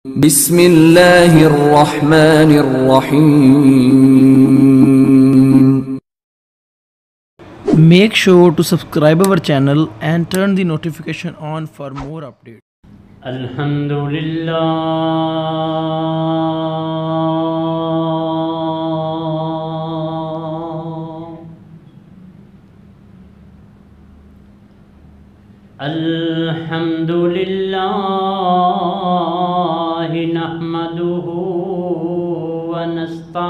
بسم اللہ الرحمن الرحیم. Make sure to subscribe our channel and turn the notification on for more updates. الحمدللہ الحمدللہ نحمده ونستعینه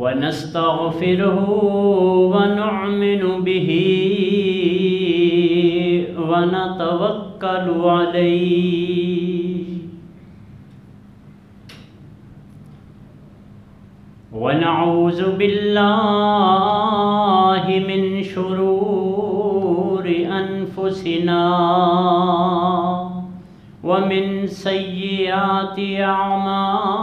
ونستغفره ونؤمن به ونتوکل علیہ ونعوذ باللہ من شرور انفسنا ومن سیئات اعمالنا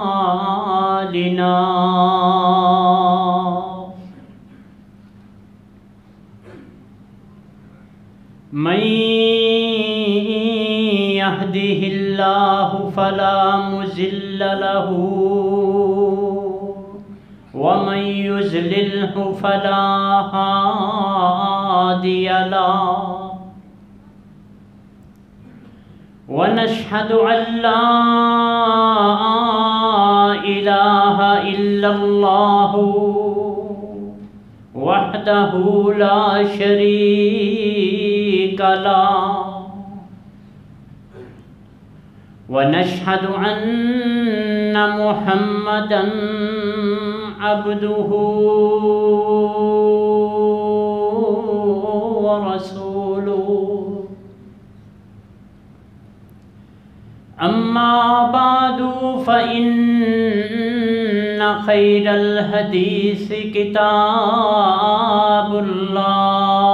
من يهده الله فلا مضل له ومن يضلله فلا هادي له ونشهد أن لا إله إلا الله وحده لا شريك له ونشهد أن محمدًا عبده ورسوله أما بعد فإن خير الحديث كتاب الله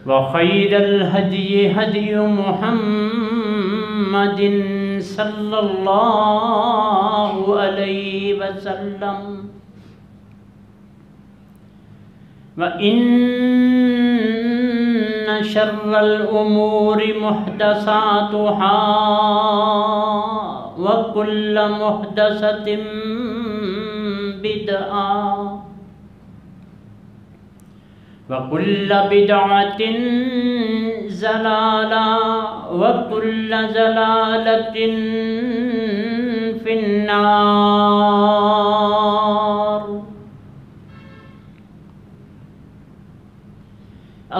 وخير الهدي هدي محمد صلی اللہ علیہ وسلم وَإِنَّ شَرَّ الْأُمُورِ مُحْدَثَاتُهَا وَكُلَّ مُحْدَثَةٍ بِدْعَةٌ وَكُلَّ بِدْعَةٍ ضلالة وكل ضلالة في النار.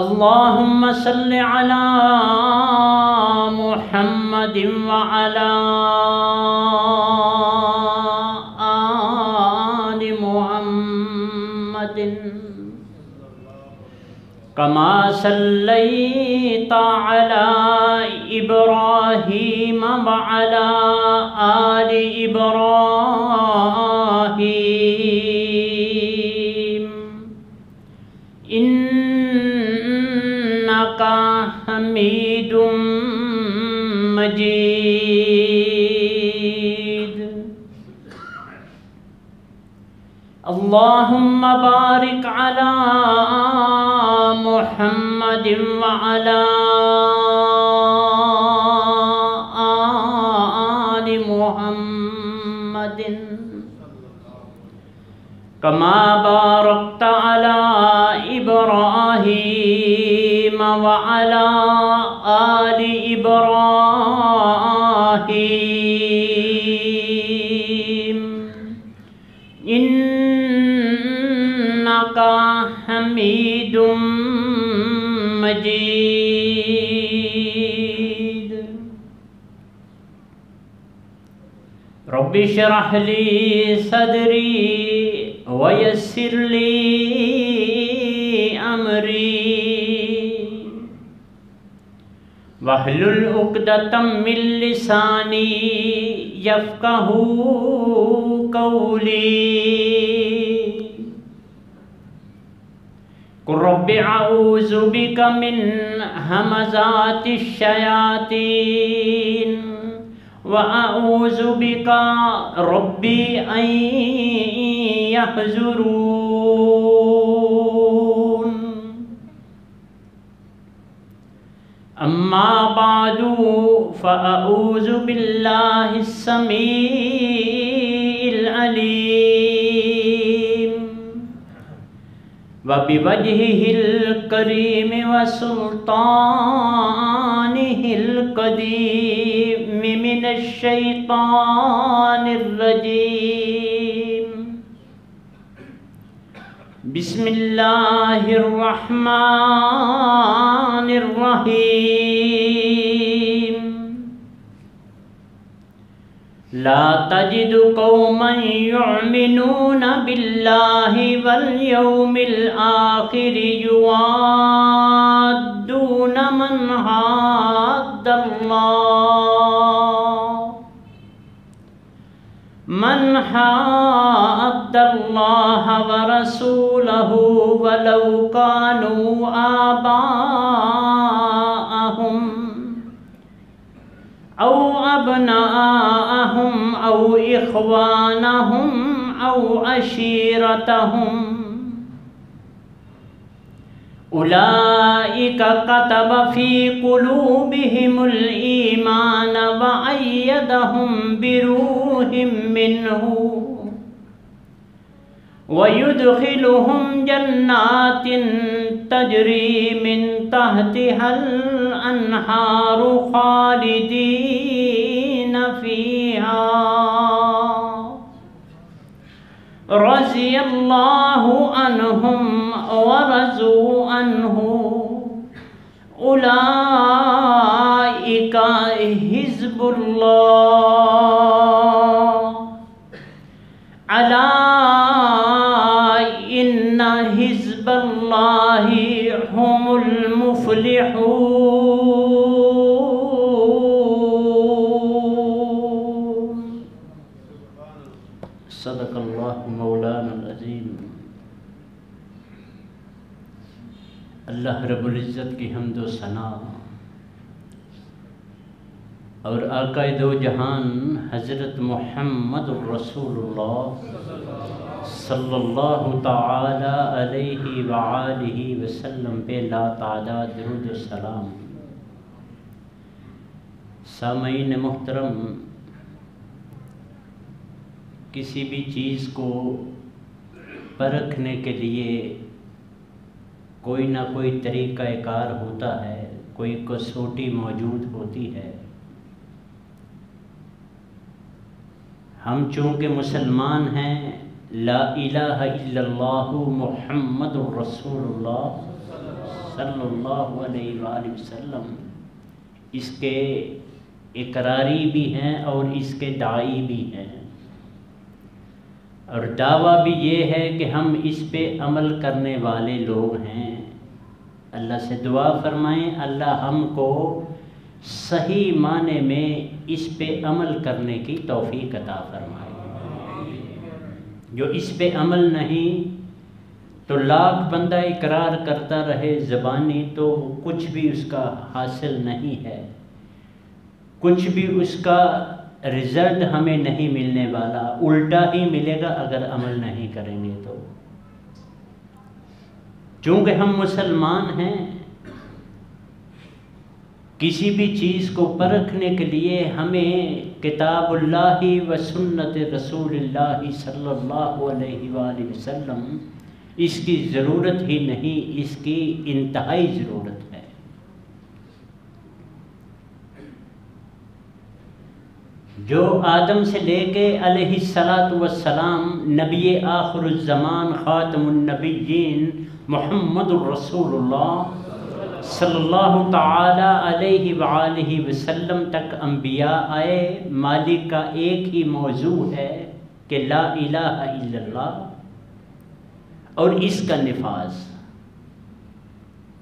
اللهم صل على محمد وعلى آل محمد كما صليت على إبراهيم وعلى آل إبراهيم إنك حميد مجيد. اللهم بارك على محمد وعلى آل محمد كما باركت على إبراهيم وعلى آل إبراهيم إنك حميد مجيد. رب اشرح لي صدري ويسر لي أمري واحلل عقدة من لساني يفقهوا قولي. رب اعوذ بك من همزات الشياطين وأعوذ بك ربي أن يحذرون أما بعد فأعوذ بالله السميع العليم وبوجهه الكريم وسلطانه القديم من الشيطان الرجيم. بسم الله الرحمن الرحيم. لا تجد قوما يؤمنون بالله واليوم الآخر يوادون من حاد الله ورسوله ولو كانوا آباءهم أو أبناءهم أو إخوانهم أو عشيرتهم أولئك كتب في قلوبهم الإيمان وأيدهم بروح منه ويدخلهم جنات تجري من تحتها الأنهار خالدين فيها رضي الله عنهم ورضوا عنه أولئك حزب الله ألا إن حزب الله هم المفلحون. صدق اللہ مولانا العظیم. اللہ رب العزت کی حمد و ثنا اور آقا دو جہان حضرت محمد الرسول اللہ صلی اللہ تعالی علیہ وآلہ وسلم پہ لا تعداد درود و سلام. سامعین محترم، کسی بھی چیز کو پرکھنے کے لیے کوئی نہ کوئی طریقہ کار ہوتا ہے، کوئی کسوٹی موجود ہوتی ہے. ہم چونکہ مسلمان ہیں، لا الہ الا اللہ محمد الرسول اللہ صلی اللہ علیہ وآلہ وسلم اس کے اقراری بھی ہیں اور اس کے داعی بھی ہیں، اور دعویٰ بھی یہ ہے کہ ہم اس پہ عمل کرنے والے لوگ ہیں. اللہ سے دعا فرمائیں اللہ ہم کو صحیح معنی میں اس پہ عمل کرنے کی توفیق عطا فرمائے. جو اس پہ عمل نہیں تو لاکھ بندہ اقرار کرتا رہے زبانی تو کچھ بھی اس کا حاصل نہیں ہے، کچھ بھی اس کا رزلٹ ہمیں نہیں ملنے والا، الٹا ہی ملے گا اگر عمل نہیں کریں گے تو. چونکہ ہم مسلمان ہیں، کسی بھی چیز کو پرکھنے کے لیے ہمیں کتاب اللہ و سنت رسول اللہ صلی اللہ علیہ وآلہ وسلم اس کی ضرورت ہی نہیں، اس کی انتہائی ضرورت ہے. جو آدم سے لے کے علیہ السلام نبی آخر الزمان خاتم النبیین محمد الرسول اللہ صلی اللہ تعالی علیہ وآلہ وسلم تک انبیاء آئے، مالک کا ایک ہی موضوع ہے کہ لا الہ الا اللہ اور اس کا نفاذ.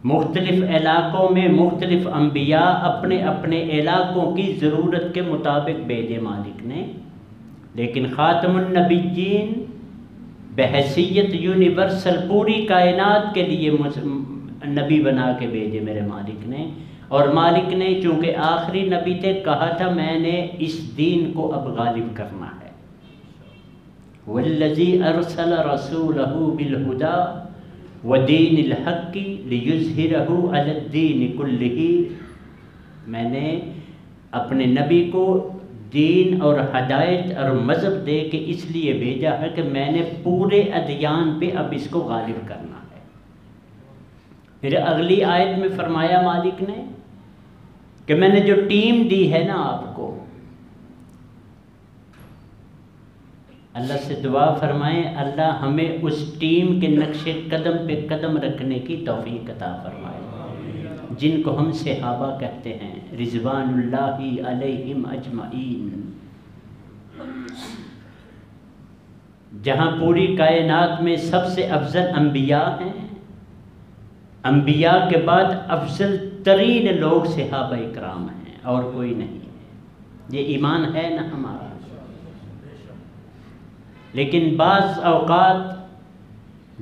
مختلف علاقوں میں مختلف انبیاء اپنے اپنے علاقوں کی ضرورت کے مطابق بھیجے مالک نے، لیکن خاتم النبیین بحیثیت یونیورسل پوری کائنات کے لیے نبی بنا کے بھیجے میرے مالک نے. اور مالک نے چونکہ آخری نبی تھے کہا تھا میں نے اس دین کو اب غالب کرنا ہے. والذی ارسل رسولہ بالہدی ودین الحق لیظہرہ علی الدین کلہ، میں نے اپنے نبی کو دین اور ہدایت اور مذہب دے کے اس لیے بھیجا ہے کہ میں نے پورے ادیان پہ اب اس کو غالب کرنا ہے۔ پھر اگلی آیت میں فرمایا مالک نے کہ میں نے جو ٹیم دی ہے نا آپ کو، اللہ سے دعا فرمائیں اللہ ہمیں اس ٹیم کے نقش قدم پہ قدم رکھنے کی توفیق عطا فرمائے، جن کو ہم صحابہ کہتے ہیں رضوان اللہ علیہم اجمعین، جہاں پوری کائنات میں سب سے افضل انبیاء ہیں، انبیاء کے بعد افضل ترین لوگ صحابہ اکرام ہیں اور کوئی نہیں ہے۔ یہ ایمان ہے نا ہمارا۔ لیکن بعض اوقات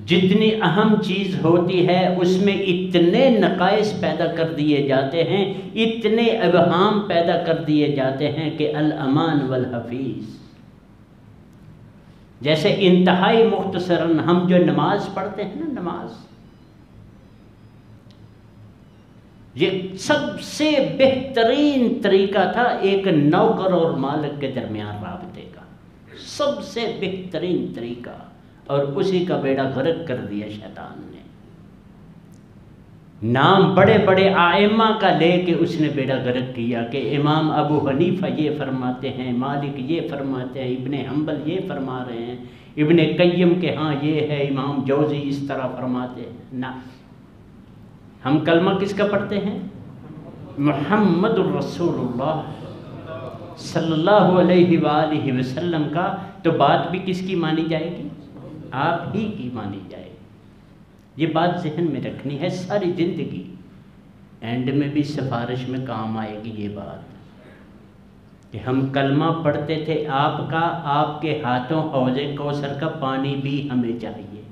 جتنی اہم چیز ہوتی ہے اس میں اتنے نقائص پیدا کر دیے جاتے ہیں، اتنے ابہام پیدا کر دیے جاتے ہیں کہ الامان والحفیظ، جیسے انتہائی مختصراً ہم جو نماز پڑھتے ہیں نا، نماز یہ سب سے بہترین طریقہ تھا ایک نوکر اور مالک کے درمیان رابطے کا، سب سے بہترین طریقہ، اور اسی کا بیڑا غرق کر دیا شیطان نے۔ نام بڑے بڑے آئمہ کا لے کے اس نے بیڑا غرق کیا کہ امام ابو حنیفہ یہ فرماتے ہیں، مالک یہ فرماتے ہیں، ابن حنبل یہ فرما رہے ہیں، ابن قیم کے ہاں یہ ہے، امام جوزی اس طرح فرماتے ہیں۔ نہ، ہم کلمہ کس کا پڑھتے ہیں؟ محمد الرسول اللہ صلی اللہ علیہ وآلہ وسلم کا، تو بات بھی کس کی مانی جائے گی؟ آپ ہی کی مانی جائے گی۔ یہ بات ذہن میں رکھنی ہے ساری زندگی، اینڈ میں بھی سفارش میں کام آئے گی یہ بات کہ ہم کلمہ پڑھتے تھے آپ کا، آپ کے ہاتھوں حوض کوثر کا پانی بھی ہمیں چاہیے۔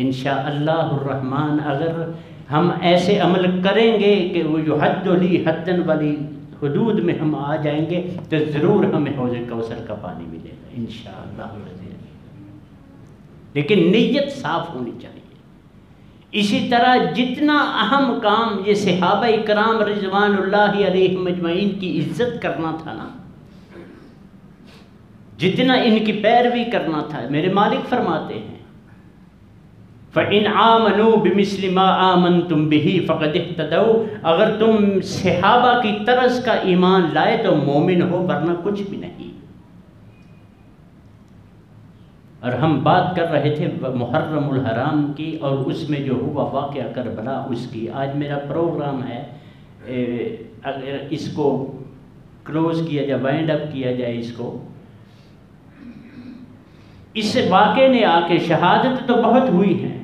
انشاءاللہ الرحمن اگر ہم ایسے عمل کریں گے کہ وہ یحد لی حدن والی حدود میں ہم آ جائیں گے تو ضرور ہمیں حوض کوثر کا پانی ملے گا انشاءاللہ۔ لیکن نیت صاف ہونی چاہیے۔ اسی طرح جتنا اہم کام یہ صحابہ اکرام رضوان اللہ علیہم اجمعین کی عزت کرنا تھا نا، جتنا ان کی پیروی کرنا تھا، میرے مالک فرماتے ہیں فَإِنْ آمَنُوا بِمِثْلِ مَا آمَنْتُمْ بِهِ فَقَدِ اهْتَدَوْا، اگر تم صحابہ کی طرز کا ایمان لائے تو مومن ہو، ورنہ کچھ بھی نہیں۔ اور ہم بات کر رہے تھے محرم الحرام کی اور اس میں جو ہوا واقعہ کربلا اس کی۔ آج میرا پروگرام ہے، اگر اس کو کلوز کیا جائے، وائنڈ اپ کیا جائے اس کو، اس واقعے نے آ کے شہادت تو بہت ہوئی ہیں،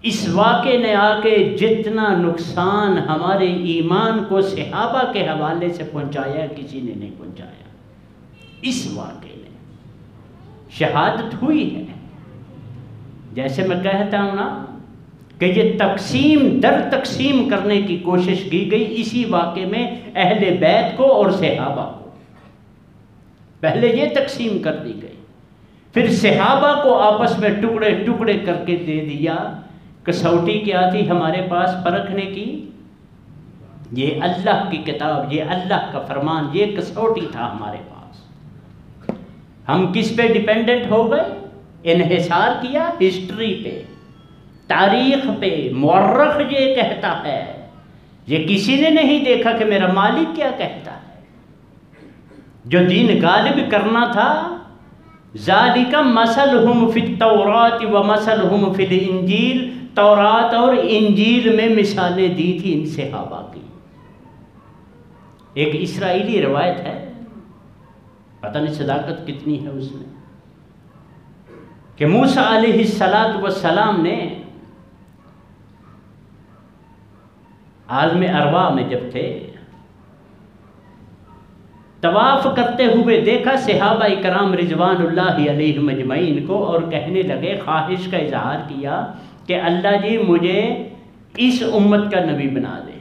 اس واقعے نے آ کے جتنا نقصان ہمارے ایمان کو صحابہ کے حوالے سے پہنچایا کسی نے نہیں پہنچایا۔ اس واقعے نے شہادت ہوئی ہے، جیسے میں کہتا ہوں نا کہ یہ تقسیم در تقسیم کرنے کی کوشش کی گئی اسی واقعے میں اہل بیت کو اور صحابہ کو۔ پہلے یہ تقسیم کر دی گئی، پھر صحابہ کو آپس میں ٹکڑے ٹکڑے کر کے دے دیا۔ کسوٹی کیا تھی ہمارے پاس پرکھنے کی؟ یہ اللہ کی کتاب، یہ اللہ کا فرمان، یہ کسوٹی تھا ہمارے پاس۔ ہم کس پہ ڈیپینڈنٹ ہو گئے؟ انحصار کیا ہسٹری پہ، تاریخ پہ۔ مورخ یہ کہتا ہے، یہ کسی نے نہیں دیکھا کہ میرا مالک کیا کہتا ہے۔ جو دین غالب کرنا تھا، ذالک مثلہم فی التوراۃ و مثلہم فی الانجیل، تورات اور انجیل میں مثالیں دی تھی ان صحابہ کی۔ ایک اسرائیلی روایت ہے، پتہ نہیں صداقت کتنی ہے اس میں، کہ موسیٰ علیہ السلام نے عالم ارواح میں جب تھے، طواف کرتے ہوئے دیکھا صحابہ اکرام رضوان اللہ علیہم اجمعین کو، اور کہنے لگے، خواہش کا اظہار کیا کہ اللہ جی مجھے اس امت کا نبی بنا دے۔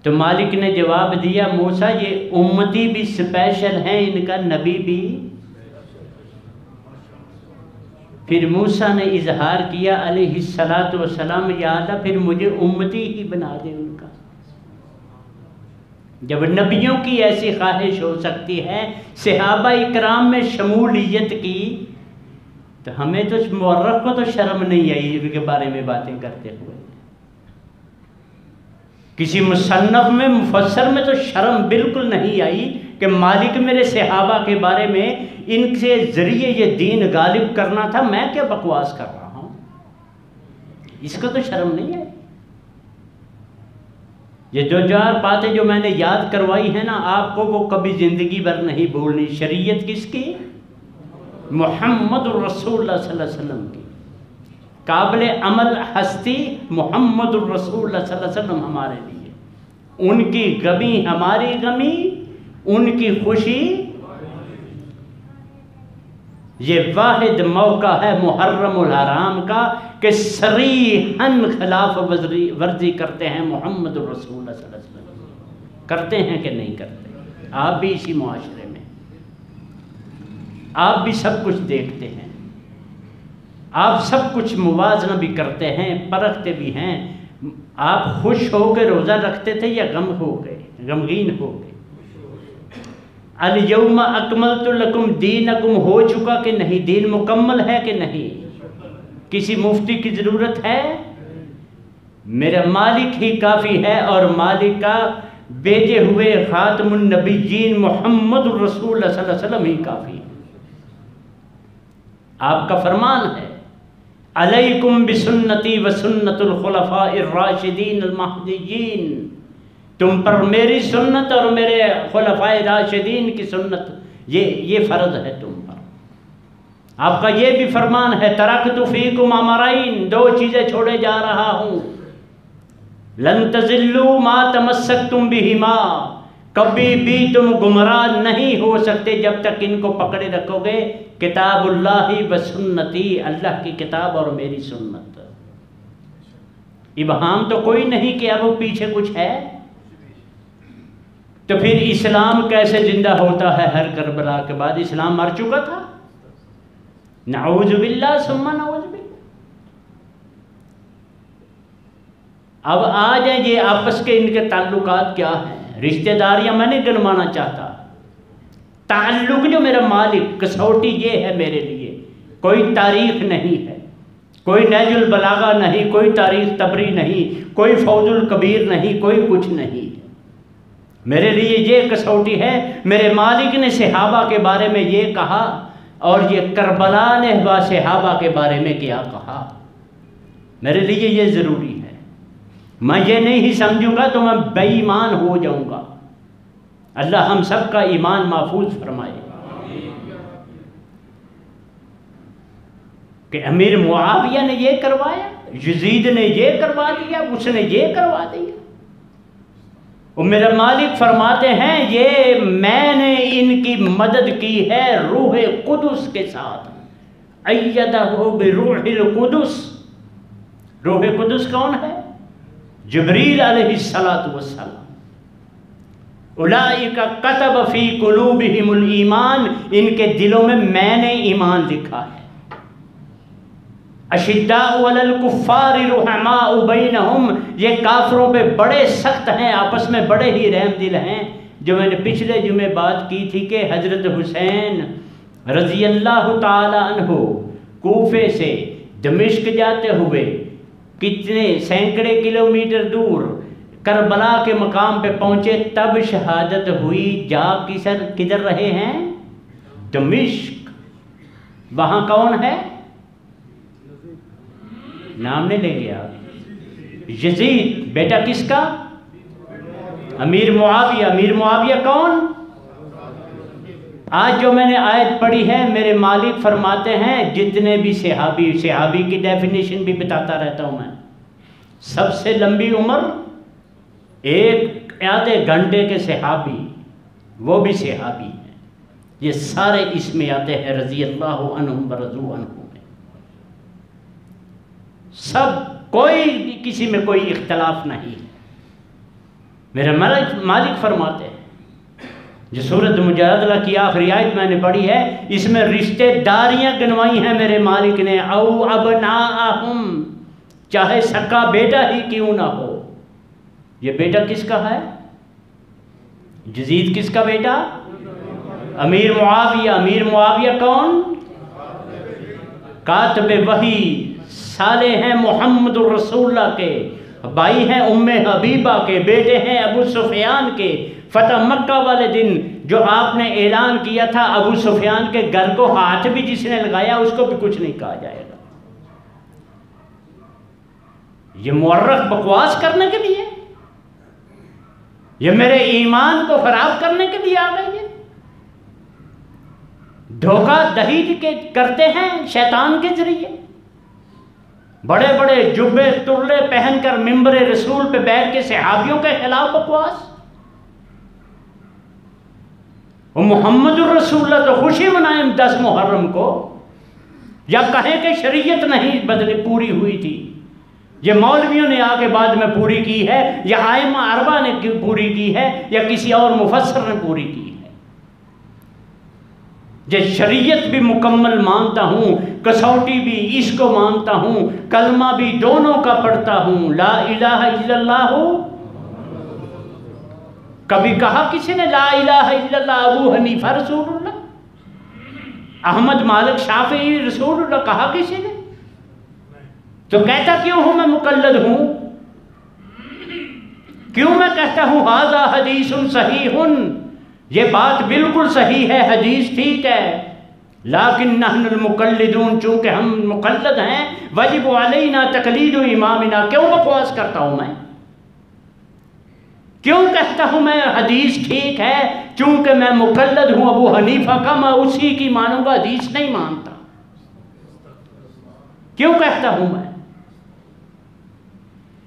تو مالک نے جواب دیا موسیٰ یہ امتی بھی اسپیشل ہیں، ان کا نبی بھی۔ پھر موسیٰ نے اظہار کیا علیہ السلام یا اللہ پھر مجھے امتی ہی بنا دے ان کا۔ جب نبیوں کی ایسی خواہش ہو سکتی ہے، صحابہ اکرام میں شمولیت کی، تو ہمیں تو مورخ کو تو شرم نہیں آئی ان کے بارے میں باتیں کرتے ہوئے، کسی مصنف میں مفسر میں تو شرم بالکل نہیں آئی کہ مالک میرے صحابہ کے بارے میں ان کے ذریعے یہ دین غالب کرنا تھا، میں کیا بکواس کر رہا ہوں، اس کو تو شرم نہیں آئی۔ یہ دو چار باتیں جو میں نے یاد کروائی ہیں نا آپ کو، وہ کبھی زندگی بھر نہیں بھولنی۔ شریعت کس کی؟ محمد الرسول اللہ صلی اللہ علیہ وسلم کی۔ قابل عمل ہستی محمد الرسول اللہ صلی اللہ علیہ وسلم ہمارے لیے، ان کی غمی ہماری غمی، ان کی خوشی۔ یہ واحد موقع ہے محرم الحرام کا کہ صریحاً خلاف ورزی کرتے ہیں محمد الرسول اللہ صلی اللہ علیہ وسلم۔ کرتے ہیں کہ نہیں کرتے؟ آپ بھی اسی معاشرے میں، آپ بھی سب کچھ دیکھتے ہیں، آپ سب کچھ موازنہ بھی کرتے ہیں، پرکھتے بھی ہیں۔ آپ خوش ہو کے روزہ رکھتے تھے یا غم ہو گئے، غمگین ہو گئے؟ الیوم اکملت لکم دینکم ہو چکا کہ نہیں؟ دین مکمل ہے کہ نہیں؟ کسی مفتی کی ضرورت ہے؟ میرا مالک ہی کافی ہے، اور مالک کا بھیجے ہوئے خاتم النبیین محمد الرسول اللہ صلی اللہ علیہ وسلم ہی کافی ہے۔ آپ کا فرمان ہے علیکم بسنتی وسنت الخلفاء الراشدین المہدیین، تم پر میری سنت اور میرے خلفاء راشدین کی سنت، یہ فرض ہے تم پر۔ آپ کا یہ بھی فرمان ہے ترکت فیکم امرین، دو چیزیں چھوڑے جا رہا ہوں، لن تضلوا ما تمسکتم بہما، کبھی بھی تم گمراہ نہیں ہو سکتے جب تک ان کو پکڑے رکھو گے، کتاب اللہ و سنتی، اللہ کی کتاب اور میری سنت۔ ابہام تو کوئی نہیں کہ اب پیچھے کچھ ہے، تو پھر اسلام کیسے زندہ ہوتا ہے؟ ہر کربلا کے بعد اسلام مر چکا تھا، نعوذ باللہ ثم نعوذ باللہ۔ اب آ جائیں یہ آپس کے ان کے تعلقات کیا ہیں، رشتہ داریاں میں نہیں گنوانا چاہتا، تعلق جو میرا مالک، کسوٹی یہ ہے میرے لیے، کوئی تاریخ نہیں ہے، کوئی نہج البلاغہ نہیں، کوئی تاریخ طبری نہیں، کوئی فوز الکبیر نہیں، کوئی کچھ نہیں، میرے لیے یہ کسوٹی ہے۔ میرے مالک نے صحابہ کے بارے میں یہ کہا، اور یہ کربلا نے صحابہ کے بارے میں کیا کہا، میرے لیے یہ ضروری ہے۔ میں یہ نہیں سمجھوں گا تو میں بے ایمان ہو جاؤں گا۔ اللہ ہم سب کا ایمان محفوظ فرمائے کہ امیر معاویہ نے یہ کروایا، یزید نے یہ کروا دیا، اس نے یہ کروا دیا۔ اور میرا مالک فرماتے ہیں یہ میں نے ان کی مدد کی ہے روح قدس کے ساتھ، ایدہ بروح القدس۔ روح قدس کون ہے؟ جبریل علیہ السلام۔ اولئک کتب فی قلوبہم الایمان، ان کے دلوں میں میں نے ایمان لکھا ہے۔ اشداء علی الکفار رحماء بینہم، یہ کافروں پہ بڑے سخت ہیں، آپس میں بڑے ہی رحم دل ہیں۔ جو میں نے پچھلے جمعے بات کی تھی کہ حضرت حسین رضی اللہ تعالی عنہ کوفے سے دمشق جاتے ہوئے کتنے سینکڑے کلومیٹر دور کربلا کے مقام پہ پہنچے، تب شہادت ہوئی۔ جا کدھر رہے ہیں؟ دمشق۔ وہاں کون ہے؟ نام نہیں لیں گے آپ؟ یزید بیٹا کس کا؟ امیر معاویہ۔ امیر معاویہ کون؟ آج جو میں نے آیت پڑھی ہے، میرے مالک فرماتے ہیں جتنے بھی صحابی کی ڈیفینیشن بھی بتاتا رہتا ہوں میں، سب سے لمبی عمر، ایک آدھے گھنٹے کے صحابی، وہ بھی صحابی ہیں، یہ سارے اس میں آتے ہیں رضی اللہ عنہم ورضوا عنہ میں، سب، کوئی کسی میں کوئی اختلاف نہیں۔ میرا مالک فرماتے ہیں، جو سورۃ مجادلہ کی آخری آیت میں نے پڑھی ہے، اس میں رشتے داریاں گنوائی ہیں میرے مالک نے، او ابناءہم، چاہے سکا بیٹا ہی کیوں نہ ہو۔ یہ بیٹا کس کا ہے؟ یزید کس کا بیٹا؟ امیر معاویہ۔ امیر معاویہ کون؟ کاتب وحی، سالے ہیں محمد الرسول اللہ کے، بھائی ہیں ام حبیبہ کے، بیٹے ہیں ابو سفیان کے۔ فتح مکہ والے دن جو آپ نے اعلان کیا تھا، ابو سفیان کے گھر کو ہاتھ بھی جس نے لگایا اس کو بھی کچھ نہیں کہا جائے گا۔ یہ مورخ بکواس کرنے کے لیے، یہ میرے ایمان کو خراب کرنے کے لیے آ گئی ہے، دھوکہ دہی کے کرتے ہیں شیطان کے ذریعے۔ بڑے بڑے جبے ترلے پہن کر ممبر رسول پہ بیٹھ کے صحابیوں کے خلاف بکواس۔ وہ محمد الرسول اللہ تو خوشی منائیں 10 محرم کو، یا کہیں کہ شریعت نہیں بدلی پوری ہوئی تھی، یہ مولویوں نے آ کے بعد میں پوری کی ہے، یا ائمہ اربعہ نے پوری کی ہے، یا کسی اور مفسر نے پوری کی ہے۔ یہ شریعت بھی مکمل مانتا ہوں، کسوٹی بھی اس کو مانتا ہوں، کلمہ بھی دونوں کا پڑھتا ہوں، لا الہ الا اللہ۔ کبھی کہا کسی نے لا الہ الا اللہ ابو حنیفہ رسول اللہ، احمد مالک شافعی رسول اللہ کہا کسی نے؟ تو کہتا کیوں ہوں میں مقلد ہوں؟ کیوں میں کہتا ہوں ھذا حدیث صحیح، یہ بات بالکل صحیح ہے، حدیث ٹھیک ہے، لیکن نحن المقلدون، چونکہ ہم مقلد ہیں، واجب علینا تقلید امامنا۔ کیوں بکواس کرتا ہوں میں؟ کیوں کہتا ہوں میں حدیث ٹھیک ہے؟ چونکہ میں مقلد ہوں ابو حنیفہ کا، میں اسی کی مانوں گا، حدیث نہیں مانتا۔ کیوں کہتا ہوں میں؟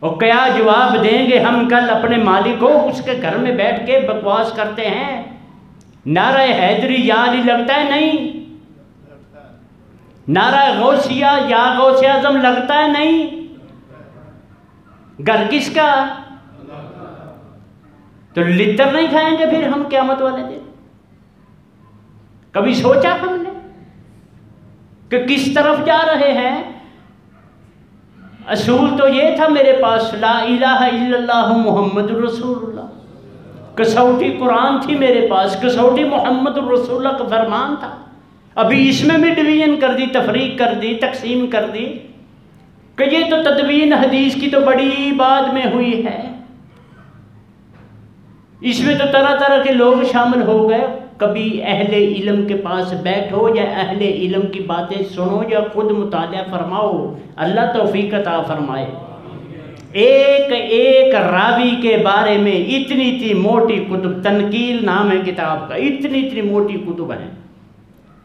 اور کیا جواب دیں گے ہم کل اپنے مالک کو؟ اس کے گھر میں بیٹھ کے بکواس کرتے ہیں، نعرہ حیدری یا علی لگتا ہے نہیں، نعرہ غوثیہ یا غوث اعظم لگتا ہے نہیں، گھر کس کا؟ تو لتر نہیں کھائیں گے پھر ہم قیامت والے دن؟ کبھی سوچا ہم نے کہ کس طرف جا رہے ہیں؟ اصول تو یہ تھا میرے پاس، لا الہ الا اللہ محمد الرسول اللہ، کسوٹی قرآن تھی میرے پاس، کسوٹی محمد الرسول اللہ کا فرمان تھا۔ ابھی اس میں بھی ڈویژن کر دی، تفریق کر دی، تقسیم کر دی کہ یہ تو تدوین حدیث کی تو بڑی بعد میں ہوئی ہے، اس میں تو طرح طرح کے لوگ شامل ہو گئے۔ کبھی اہل علم کے پاس بیٹھو یا اہل علم کی باتیں سنو یا خود مطالعہ فرماؤ، اللہ توفیق عطا فرمائے۔ ایک ایک راوی کے بارے میں اتنی موٹی کتب، تنقیل نام ہے کتاب کا، اتنی موٹی کتب ہیں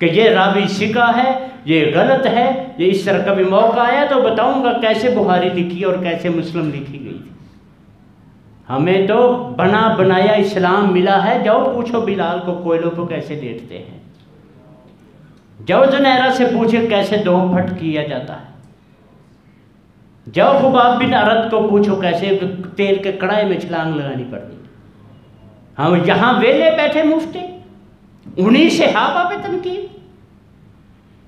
کہ یہ راوی ثقہ ہے، یہ غلط ہے، یہ اس طرح کبھی موقع آیا تو بتاؤں گا کیسے بخاری لکھی اور کیسے مسلم لکھی گئی تھی۔ ہمیں تو بنا بنایا اسلام ملا ہے، جاؤ پوچھو بلال کو کوئلوں کو کیسے لیٹتے ہیں، جاؤ زنیرہ سے پوچھے کیسے 2 پھٹ کیا جاتا ہے، جاؤ خباب بن ارد کو پوچھو کیسے تیل کے کڑھائی میں چھلانگ لگانی پڑتی۔ ہم یہاں ویلے بیٹھے مفتی، انہی صحابہ پہ تنقید،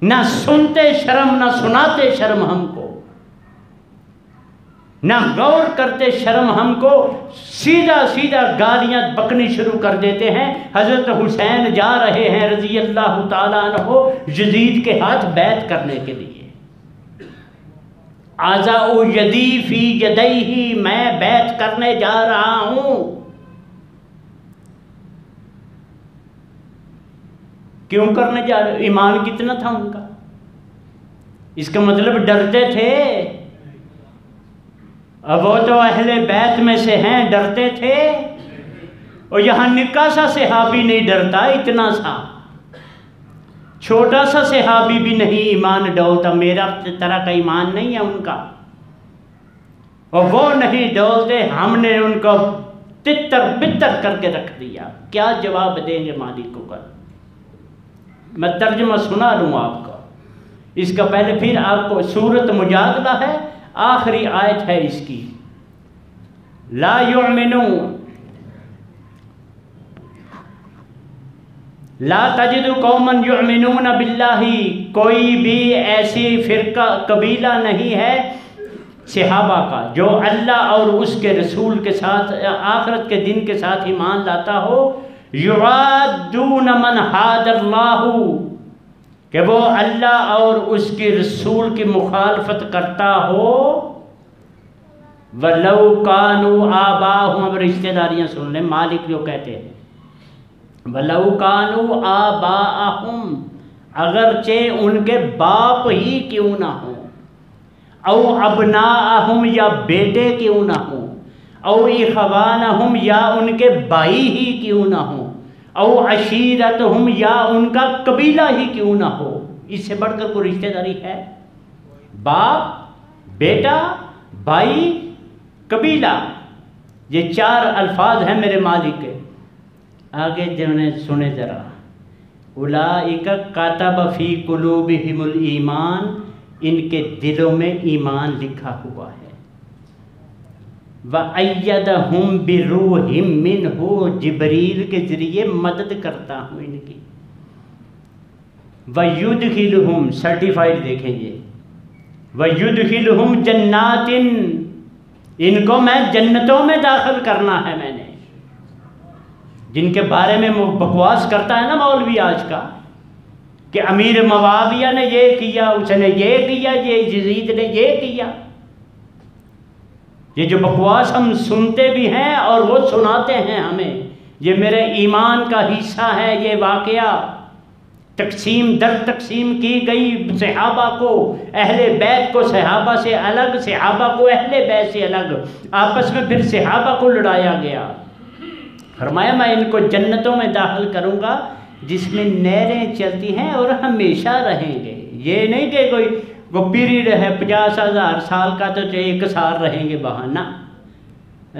نہ سنتے شرم نہ سناتے شرم ہم کو، نہ غور کرتے شرم ہم کو، سیدھا سیدھا گالیاں بکنی شروع کر دیتے ہیں۔ حضرت حسین جا رہے ہیں رضی اللہ تعالیٰ عنہ یزید کے ہاتھ بیعت کرنے کے لیے، اعزاء یدی فی یدیہ، میں بیعت کرنے جا رہا ہوں۔ کیوں کرنے جا رہے؟ ایمان کتنا تھا ان کا؟ اس کا مطلب ڈرتے تھے؟ اب وہ تو اہل بیت میں سے ہیں، ڈرتے تھے؟ اور یہاں نکا سا صحابی نہیں ڈرتا، اتنا سا چھوٹا سا صحابی بھی نہیں ایمان ڈولتا، میرا طرح کا ایمان نہیں ہے ان کا، اور وہ نہیں ڈولتے، ہم نے ان کو تتر بتر کر کے رکھ دیا۔ کیا جواب دیں گے مالک کو کل؟ میں ترجمہ سنا لوں آپ کو اس کا، پہلے پھر آپ کو سورۃ مجادلہ ہے، آخری آیت ہے اس کی، لا یؤمنون لا تجد قوما یؤمنون باللہ، کوئی بھی ایسی فرقہ قبیلہ نہیں ہے صحابہ کا جو اللہ اور اس کے رسول کے ساتھ آخرت کے دن کے ساتھ ایمان لاتا ہو، یعادون من حاد اللہ، کہ وہ اللہ اور اس کے رسول کی مخالفت کرتا ہو، وَلَوْ كَانُوا آبَاءَهُمْ، اب رشتہ داریاں سن لیں، مالک جو کہتے ہیں وَلَوْ كَانُوا آبَاءَهُمْ، اگرچہ ان کے باپ ہی کیوں نہ ہوں، او ابناءہم، یا بیٹے کیوں نہ ہوں، او اخوانہم، یا ان کے بھائی ہی کیوں نہ ہوں، او عشیرتہم، یا ان کا قبیلہ ہی کیوں نہ ہو۔ اس سے بڑھ کر کوئی رشتہ داری ہے؟ باپ، بیٹا، بھائی، قبیلہ، یہ 4 الفاظ ہیں میرے مالک کے۔ آگے جنہیں سنے ذرا، اولئک کتب فی قلوبہم الایمان، ان کے دلوں میں ایمان لکھا ہوا ہے، وَأَيَّدَهُمْ بِرُوحٍ مِّنْهُ، جبریل کے ذریعے مدد کرتا ہوں ان کی، وَيُدْخِلُهُمْ، سرٹیفائیڈ دیکھیں یہ، وَيُدْخِلُهُمْ جَنَّاتٍ، ان کو میں جنتوں میں داخل کرنا ہے میں نے، جن کے بارے میں بکواس کرتا ہے نا مولوی آج کا، کہ امیر معاویہ نے یہ کیا، اس نے یہ کیا، یہ یزید نے یہ کیا، یہ جو بکواس ہم سنتے بھی ہیں اور وہ سناتے ہیں ہمیں، یہ میرے ایمان کا حصہ ہے۔ یہ واقعہ تقسیم در تقسیم کی گئی صحابہ کو، اہل بیت کو صحابہ سے الگ، صحابہ کو اہل بیت سے الگ، آپس میں پھر صحابہ کو لڑایا گیا۔ فرمایا میں ان کو جنتوں میں داخل کروں گا جس میں نہریں چلتی ہیں اور ہمیشہ رہیں گے۔ یہ نہیں کہ کوئی وہ پیریڈ ہے 50,000 سال کا تو 1 سال رہیں گے وہاں، نہ،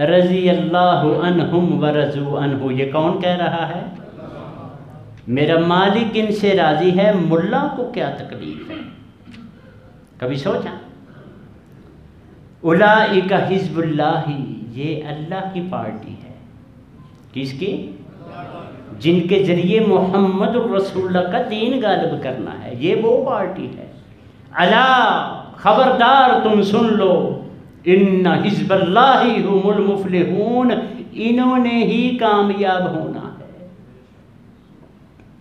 رضی اللہ عنہم ورضوا عنہ، یہ کون کہہ رہا ہے؟ میرا مالک ان سے راضی ہے، ملا کو کیا تکلیف ہے؟ کبھی سوچا؟ اولئک حزب اللہ، یہ اللہ کی پارٹی ہے، کس کی؟ جن کے ذریعے محمد الرسول اللہ کا دین غالب کرنا ہے، یہ وہ پارٹی ہے۔ الا، خبردار تم سن لو، ان حزب اللہ هم المفلحون، انہوں نے ہی کامیاب ہونا ہے،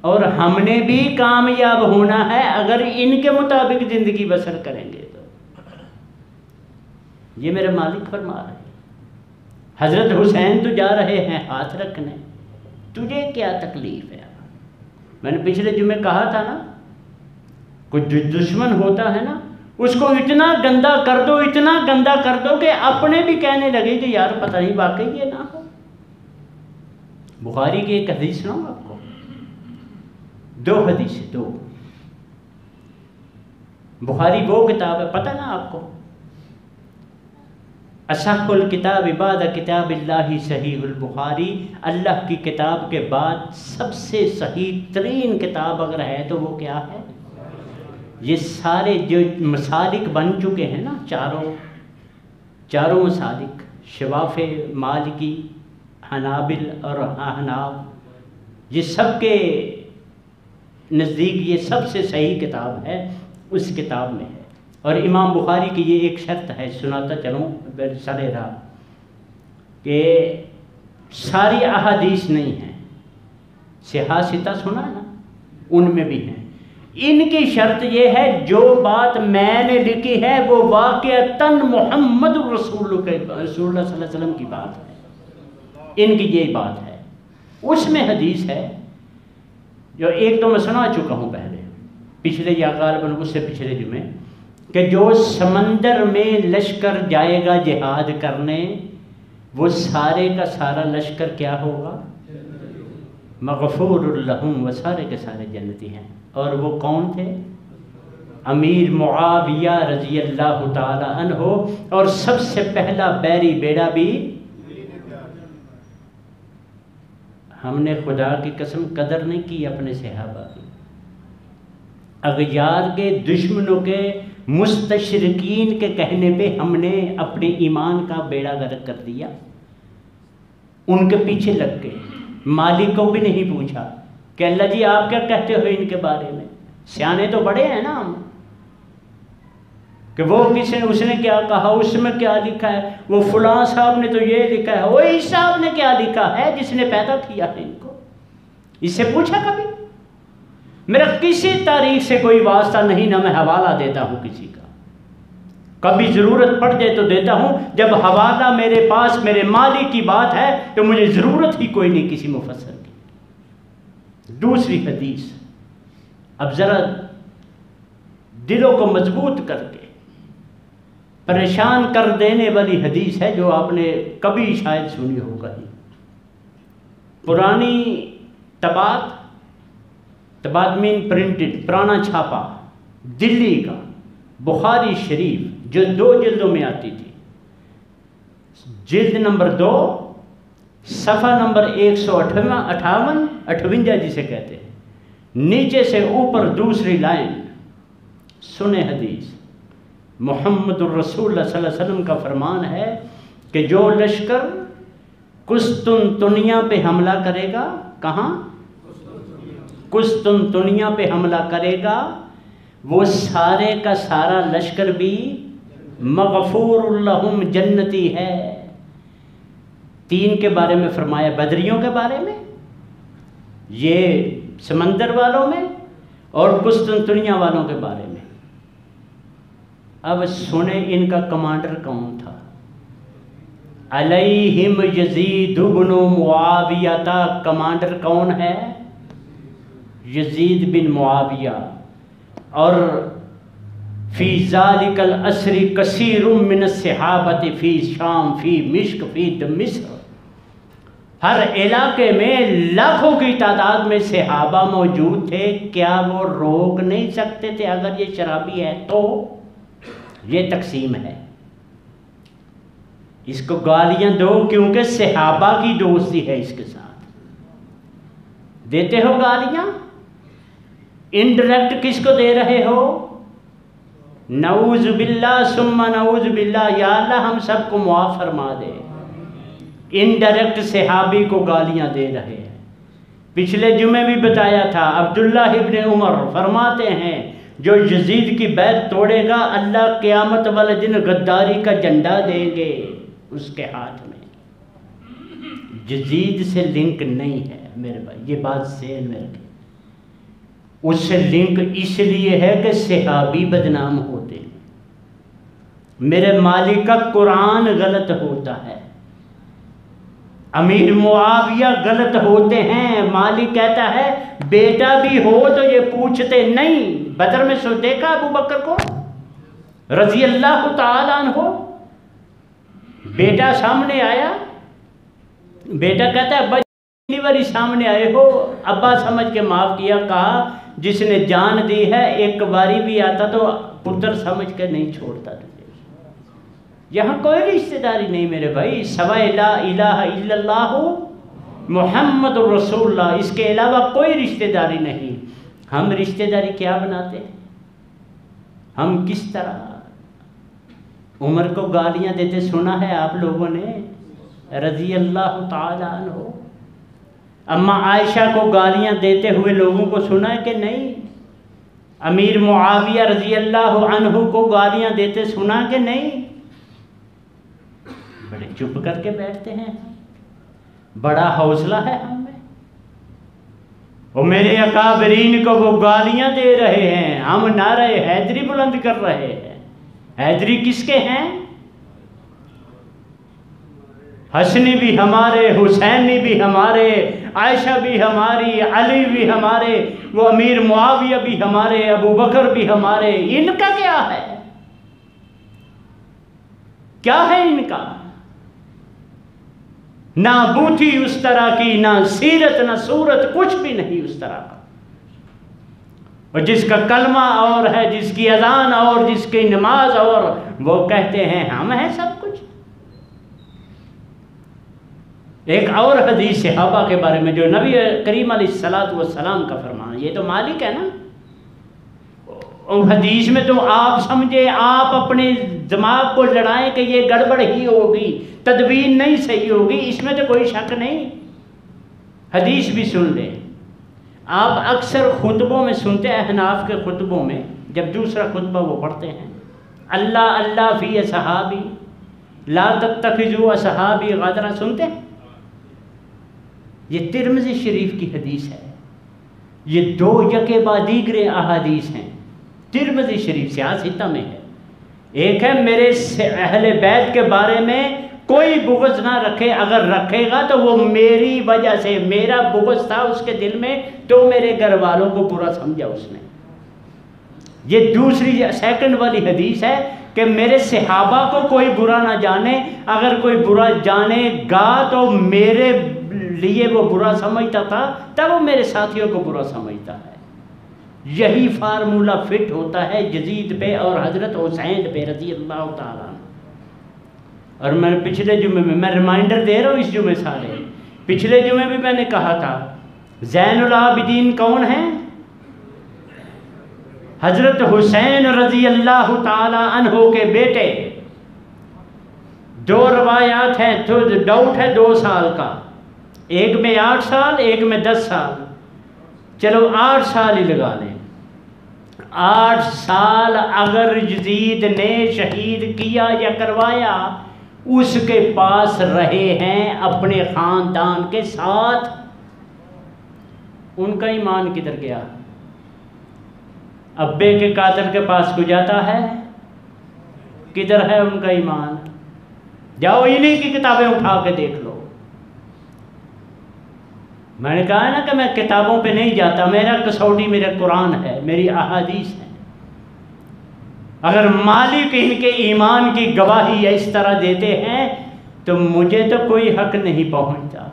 اور ہم نے بھی کامیاب ہونا ہے اگر ان کے مطابق زندگی بسر کریں گے تو۔ یہ میرے مالک فرما رہے ہیں۔ حضرت حسین تو جا رہے ہیں ہاتھ رکھنے، تجھے کیا تکلیف ہے؟ میں نے پچھلے جمعے کہا تھا نا، کوئی دشمن ہوتا ہے نا، اس کو اتنا گندا کر دو، اتنا گندا کر دو کہ اپنے بھی کہنے لگے کہ یار پتہ نہیں واقعی یہ نہ ہو۔ بخاری کی ایک حدیث سناؤں آپ کو، 2 حدیث، 2۔ بخاری وہ کتاب ہے، پتہ نا آپ کو، اصح الکتاب بعد کتاب اللہ صحیح البخاری، اللہ کی کتاب کے بعد سب سے صحیح ترین کتاب اگر ہے تو وہ کیا ہے؟ یہ سارے جو مسالک بن چکے ہیں نا، چاروں مسالک، شوافع، مالکی، حنابل اور احناف، یہ سب کے نزدیک یہ سب سے صحیح کتاب ہے، اس کتاب میں ہے۔ اور امام بخاری کی یہ ایک شرط ہے، سناتا چلوں سرے راہ، کہ ساری احادیث نہیں ہیں، صحاح ستہ سنا ہے نا، ان میں بھی ہیں۔ ان کی شرط یہ ہے جو بات میں نے لکھی ہے وہ واقعتاً محمد رسول اللہ صلی اللہ علیہ وسلم کی بات ہے، ان کی یہ بات ہے۔ اس میں حدیث ہے جو ایک تو میں سنا چکا ہوں پہلے، پچھلے یا غالباً اس سے پچھلے جمعے، کہ جو سمندر میں لشکر جائے گا جہاد کرنے، وہ سارے کا سارا لشکر کیا ہوگا؟ مغفور لہم، وہ سارے کے سارے جنتی ہیں۔ اور وہ کون تھے؟ امیر معاویہ رضی اللہ تعالی عنہ، اور سب سے پہلا بیری بیڑا بھی۔ ہم نے خدا کی قسم قدر نہیں کی اپنے صحابہ کی، اغیار کے دشمنوں کے مستشرقین کے کہنے پہ ہم نے اپنے ایمان کا بیڑا غرق کر دیا، ان کے پیچھے لگ گئے، مالک کو بھی نہیں پوچھا، کہ اللہ جی آپ کیا کہتے ہو ان کے بارے میں؟ سیانے تو بڑے ہیں نا ہم، کہ وہ اس نے کیا کہا، اس میں کیا لکھا ہے، وہ فلاں صاحب نے تو یہ لکھا ہے، وہ اس صاحب نے کیا لکھا ہے جس نے پیدا کیا ہے ان کو؟ اس سے پوچھا کبھی؟ میرا کسی تاریخ سے کوئی واسطہ نہیں، نہ میں حوالہ دیتا ہوں کسی کا، کبھی ضرورت پڑ جائے تو دیتا ہوں، جب حوالہ میرے پاس میرے مالک کی بات ہے تو مجھے ضرورت ہی کوئی نہیں کسی مفسر کی۔ دوسری حدیث اب ذرا دلوں کو مضبوط کر کے پریشان کر دینے والی حدیث ہے، جو آپ نے کبھی شاید سنی ہوگا ہی۔ پرانی طباعت مین پرنٹڈ، پرانا چھاپا دلی کا، بخاری شریف، جو 2 جلدوں میں آتی تھی، جلد نمبر 2 صفحہ نمبر 158 جسے کہتے ہیں، نیچے سے اوپر دوسری لائن، سنے حدیث، محمد الرسول اللہ صلی اللہ علیہ وسلم کا فرمان ہے کہ جو لشکر قسطنطنیہ پہ حملہ کرے گا، کہاں؟ قسطنطنیہ پہ حملہ کرے گا، وہ سارے کا سارا لشکر بھی مغفور لہم جنتی ہے۔ 3 کے بارے میں فرمایا، بدریوں کے بارے میں، یہ سمندر والوں میں، اور قسطنطنیہ والوں کے بارے میں۔ اب سنیں ان کا کمانڈر کون تھا؟ علیہم یزید بن معاویہ، کمانڈر کون ہے؟ یزید بن معاویہ۔ اور فی ذالک العصر کثیر من الصحابۃ فی شام فی مشک فی دمشق، ہر علاقے میں لاکھوں کی تعداد میں صحابہ موجود تھے، کیا وہ روک نہیں سکتے تھے اگر یہ شرابی ہے تو؟ یہ تقسیم ہے، اس کو گالیاں دو کیونکہ صحابہ کی دوستی ہے اس کے ساتھ، دیتے ہو گالیاں، انڈائریکٹ کس کو دے رہے ہو؟ نعوذ باللہ ثم نعوذ باللہ، یا اللہ ہم سب کو معاف فرما دے، انڈائریکٹ صحابی کو گالیاں دے رہے ہیں۔ پچھلے جمعے بھی بتایا تھا، عبداللہ ابن عمر فرماتے ہیں جو یزید کی بیعت توڑے گا اللہ قیامت والے دن غداری کا جھنڈا دیں گے اس کے ہاتھ میں۔ یزید سے لنک نہیں ہے میرے بھائی، یہ بات ذہن میں رکھیں، اس سے لنک اس لیے ہے کہ صحابی بدنام ہوتے ہیں، میرے مالک کا قرآن غلط ہوتا ہے، امیر معاویہ غلط ہوتے ہیں، مالک کہتا ہے بیٹا بھی ہو تو یہ پوچھتے نہیں۔ بدر میں سو دیکھا ابو بکر کو رضی اللہ تعالیٰ عنہ، بیٹا سامنے آیا، بیٹا کہتا ہے پہلی باری سامنے آئے ہو، ابا سمجھ کے معاف کیا، کہا جس نے جان دی ہے ایک باری بھی آتا تو پتر سمجھ کے نہیں چھوڑتا تجھے۔ یہاں کوئی رشتہ داری نہیں میرے بھائی، سوائے لا الہ الا اللہ محمد الرسول اللہ، اس کے علاوہ کوئی رشتہ داری نہیں۔ ہم رشتہ داری کیا بناتے ہیں؟ ہم کس طرح عمر کو گالیاں دیتے سنا ہے آپ لوگوں نے رضی اللہ تعالیٰ عنہ، اما عائشہ کو گالیاں دیتے ہوئے لوگوں کو سنا ہے کہ نہیں؟ امیر معاویہ رضی اللہ عنہ کو گالیاں دیتے سنا کہ نہیں؟ بڑے چپ کر کے بیٹھتے ہیں، بڑا حوصلہ ہے ہم میں، اور میرے اکابرین کو وہ گالیاں دے رہے ہیں، ہم نعرہ حیدری بلند کر رہے ہیں۔ حیدری کس کے ہیں؟ حسنی بھی ہمارے، حسینی بھی ہمارے، عائشہ بھی ہماری، علی بھی ہمارے، وہ امیر معاویہ بھی ہمارے، ابو بکر بھی ہمارے۔ ان کا کیا ہے؟ کیا ہے ان کا؟ نہ بوتھی اس طرح کی، نہ سیرت نہ صورت، کچھ بھی نہیں اس طرح کا۔ اور جس کا کلمہ اور ہے، جس کی اذان اور جس کی نماز اور، وہ کہتے ہیں ہم ہیں سب کچھ۔ ایک اور حدیث صحابہ کے بارے میں جو نبی کریم علیہ الصلوۃ والسلام کا فرمان، یہ تو مالک ہے نا، حدیث میں تو آپ سمجھے، آپ اپنے دماغ کو لڑائیں کہ یہ گڑبڑ ہی ہوگی، تدوین نہیں صحیح ہوگی، اس میں تو کوئی شک نہیں۔ حدیث بھی سن لیں، آپ اکثر خطبوں میں سنتے ہیں، احناف کے خطبوں میں جب دوسرا خطبہ وہ پڑھتے ہیں، اللہ اللہ فی اصحابی لا تتخذوا اصحابی غدرا، سنتے ہیں؟ یہ ترمذی شریف کی حدیث ہے، یہ دو یکے بعد دیگر احادیث ہیں، ترمذی شریف سیاستہ میں ہے۔ ایک ہے میرے اہل بیت کے بارے میں کوئی بغض نہ رکھے، اگر رکھے گا تو وہ میری وجہ سے، میرا بغض تھا اس کے دل میں تو میرے گھر والوں کو برا سمجھا اس نے۔ یہ دوسری سیکنڈ والی حدیث ہے کہ میرے صحابہ کو کوئی برا نہ جانے، اگر کوئی برا جانے گا تو میرے لیے وہ برا سمجھتا تھا تب وہ میرے ساتھیوں کو برا سمجھتا ہے۔ یہی فارمولہ فٹ ہوتا ہے یزید پہ اور حضرت حسین پہ رضی اللہ تعالیٰ عنہ۔ اور میں پچھلے جمعے میں ریمائنڈر دے رہا ہوں، اس جمعے سارے پچھلے جمعے بھی میں نے کہا تھا زین العابدین کون ہیں؟ حضرت حسین رضی اللہ تعالی عنہ کے بیٹے۔ دو روایات ہیں، تو ڈاؤٹ ہے 2 سال کا، ایک میں 8 سال ایک میں 10 سال، چلو 8 سال ہی لگا لیں۔ 8 سال اگر یزید نے شہید کیا یا کروایا، اس کے پاس رہے ہیں اپنے خاندان کے ساتھ، ان کا ایمان کدھر گیا؟ ابے کے قاتل کے پاس کو جاتا ہے، کدھر ہے ان کا ایمان؟ جاؤ انہی کی کتابیں اٹھا کے دیکھ لو۔ میں نے کہا نا کہ میں کتابوں پہ نہیں جاتا، میرا کسوٹی میرا قرآن ہے، میری احادیث ہے۔ اگر مالک ان کے ایمان کی گواہی اس طرح دیتے ہیں تو مجھے تو کوئی حق نہیں پہنچتا۔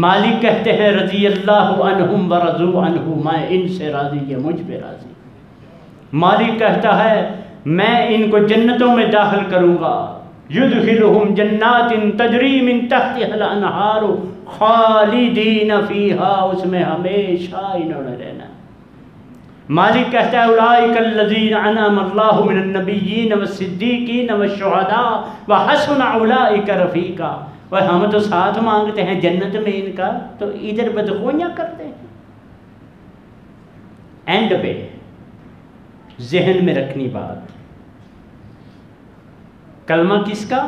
مالک کہتے ہیں رضی اللہ عنہم ورضوا عنہ، میں ان سے راضی یا مجھ پہ راضی۔ مالک کہتا ہے میں ان کو جنتوں میں داخل کروں گا، یدخلہم جنات تجری من تحتها الانہار خالدین فیہا، اس میں ہمیشہ انہوں نے رہنا۔ مالک کہتا ہے اولئک الذین انعم اللہ من النبیین والصدیقین والشہداء وحسن اولئک رفیقا۔ اور ہم تو ساتھ مانگتے ہیں جنت میں ان کا، تو ادھر بدخویاں کرتے ہیں۔ اینڈ پہ ذہن میں رکھنی بات، کلمہ کس کا؟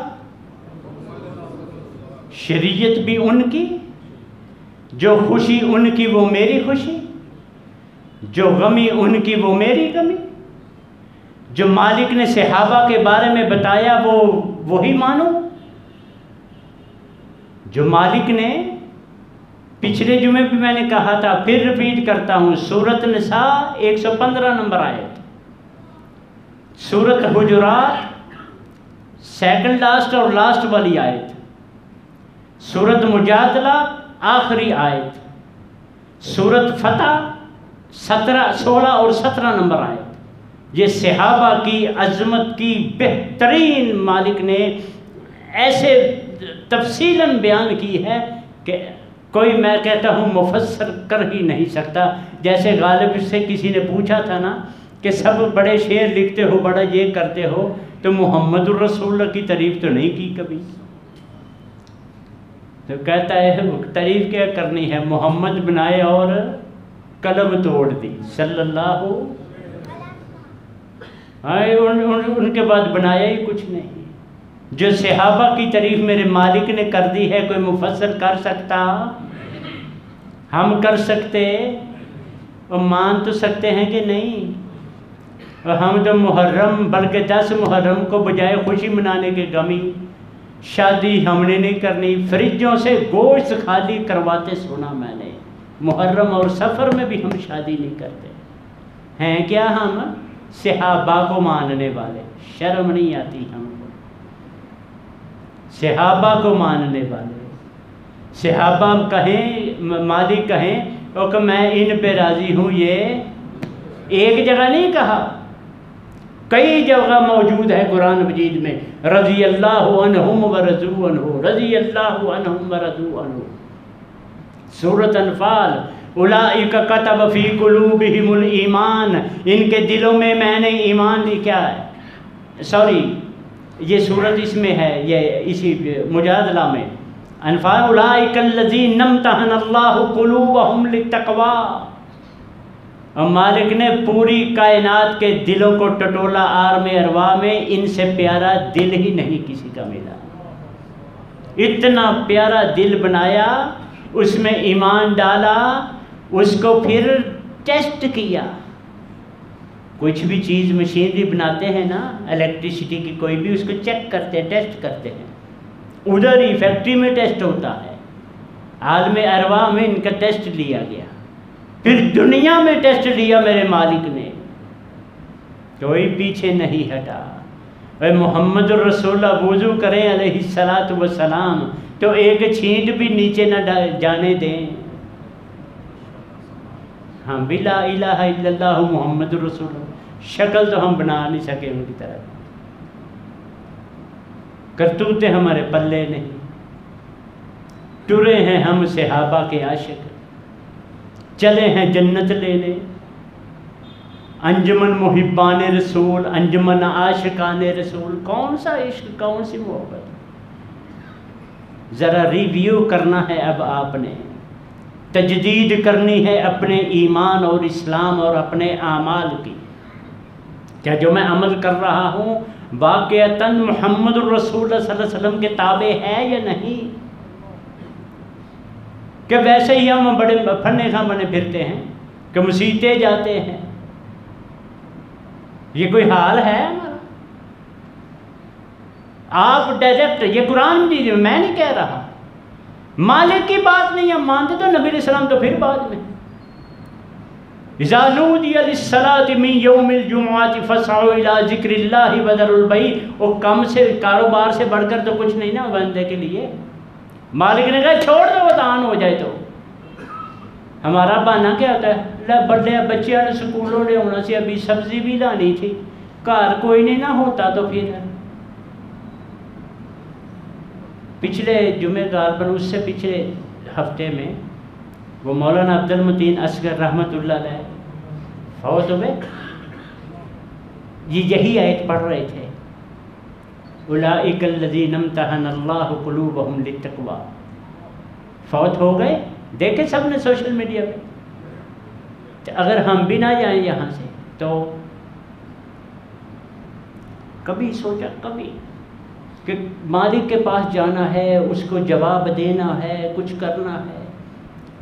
شریعت بھی ان کی، جو خوشی ان کی وہ میری خوشی، جو غمی ان کی وہ میری غمی، جو مالک نے صحابہ کے بارے میں بتایا وہ وہی مانو، جو مالک نے پچھلے جمعے بھی میں نے کہا تھا، پھر ریپیٹ کرتا ہوں، سورۃ نساء 115 نمبر آیت، سورۃ حجرات سیکنڈ لاسٹ اور لاسٹ والی آیت، سورۃ مجادلہ آخری آیت، سورۃ فتح 16 اور 17 نمبر آیت، یہ صحابہ کی عظمت کی بہترین مالک نے ایسے تفصیلاً بیان کی ہے کہ کوئی میں کہتا ہوں مفسر کر ہی نہیں سکتا۔ جیسے غالب سے کسی نے پوچھا تھا نا کہ سب بڑے شعر لکھتے ہو، بڑا یہ کرتے ہو، تو محمد الرسول اللہ کی تعریف تو نہیں کی کبھی؟ تو کہتا ہے تعریف کیا کرنی ہے، محمد بنائے اور قلم توڑ دی صلی اللہ، ان کے بعد بنایا ہی کچھ نہیں۔ جو صحابہ کی تعریف میرے مالک نے کر دی ہے، کوئی مفسر کر سکتا؟ ہم کر سکتے اور مان تو سکتے ہیں کہ نہیں؟ اور ہم تو محرم بلکہ 10 محرم کو بجائے خوشی منانے کے غمی، شادی ہم نے نہیں کرنی، فریجوں سے گوشت خالی کرواتے سنا میں نے۔ محرم اور سفر میں بھی ہم شادی نہیں کرتے ہیں کیا؟ ہم صحابہ کو ماننے والے، شرم نہیں آتی ہم کو؟ صحابہ کو ماننے والے، صحابہ کہیں، مالک کہیں تو کہ میں ان پہ راضی ہوں، یہ ایک جگہ نہیں کہا، کئی جگہ موجود ہے قرآن مجید میں، رضی اللہ عنہم ورضوا عنہ، رضی اللہ عنہم ورضوا عنہ۔ سورۃ انفال اولئک کتب فی قلوبہم الایمان، ان کے دلوں میں میں نے ایمان کیا ہے، سوری یہ سورت اس میں ہے، یہ اسی مجادلہ میں انفال اولئک الذین امتحن اللہ قلوبہم للتقوی، اور مالک نے پوری کائنات کے دلوں کو ٹٹولا عالم ارواح میں، ان سے پیارا دل ہی نہیں کسی کا ملا۔ اتنا پیارا دل بنایا، اس میں ایمان ڈالا، اس کو پھر ٹیسٹ کیا۔ کچھ بھی چیز مشینری بناتے ہیں نا، الیکٹریسٹی کی کوئی بھی، اس کو چیک کرتے ہیں، ٹیسٹ کرتے ہیں، ادھر ہی فیکٹری میں ٹیسٹ ہوتا ہے۔ عالم ارواح میں ان کا ٹیسٹ لیا گیا، پھر دنیا میں ٹیسٹ لیا میرے مالک نے، کوئی پیچھے نہیں ہٹا۔ اے محمد الرسول اللہ وضو کریں علیہ الصلاۃ والسلام تو ایک چھینٹ بھی نیچے نہ جانے دیں۔ ہاں بھی لا الہ الا اللہ محمد الرسول اللہ، شکل تو ہم بنا نہیں سکے ان کی طرح، کرتوتے ہمارے پلے نہیں، ٹرے ہیں ہم صحابہ کے عاشق، چلے ہیں جنت لینے، انجمن محبان رسول، انجمن عاشقان رسول۔ کون سا عشق، کون سی محبت، ذرا ریویو کرنا ہے اب آپ نے، تجدید کرنی ہے اپنے ایمان اور اسلام اور اپنے اعمال کی۔ کیا جو میں عمل کر رہا ہوں واقعتاً محمد الرسول اللہ صلی اللہ علیہ وسلم کے تابع ہے یا نہیں؟ کہ ویسے ہی ہم بڑے پھنے خاں بنے پھرتے ہیں کہ مسیتے جاتے ہیں، یہ کوئی حال ہے ہمارا؟ آپ ڈائریکٹ، یہ قرآن مجید میں نہیں کہہ رہا، مالک کی بات نہیں ہم مانتے تو نبی علیہ السلام تو پھر بعد میں، اذا نودی للصلاۃ من یوم الجمعۃ فاسعوا الی ذکر اللہ وذروا البیع۔ وہ کم سے کاروبار سے بڑھ کر تو کچھ نہیں نا بندے کے لیے۔ مالک نے کہا چھوڑ دو وہ دان ہو جائے تو۔ ہمارا بہانہ کیا ہوتا ہے، بڑے بچے والے سکولوں نے ہونا سی، ابھی سبزی بھی لانی تھی، گھر کوئی نہیں نہ ہوتا تو پھر پچھلے جمعہ غالباً اس سے پچھلے ہفتے میں وہ مولانا عبد المتین اصغر رحمۃ اللہ علیہ فوت ہوئے، یہی آیت پڑھ رہے تھے، اولئک الذین امتحن اللہ قلوبہم للتقوی، فوت ہو گئے۔ دیکھیں سب نے سوشل میڈیا پہ، اگر ہم بھی نہ جائیں یہاں سے تو کبھی سوچا کبھی کہ مالک کے پاس جانا ہے، اس کو جواب دینا ہے، کچھ کرنا ہے،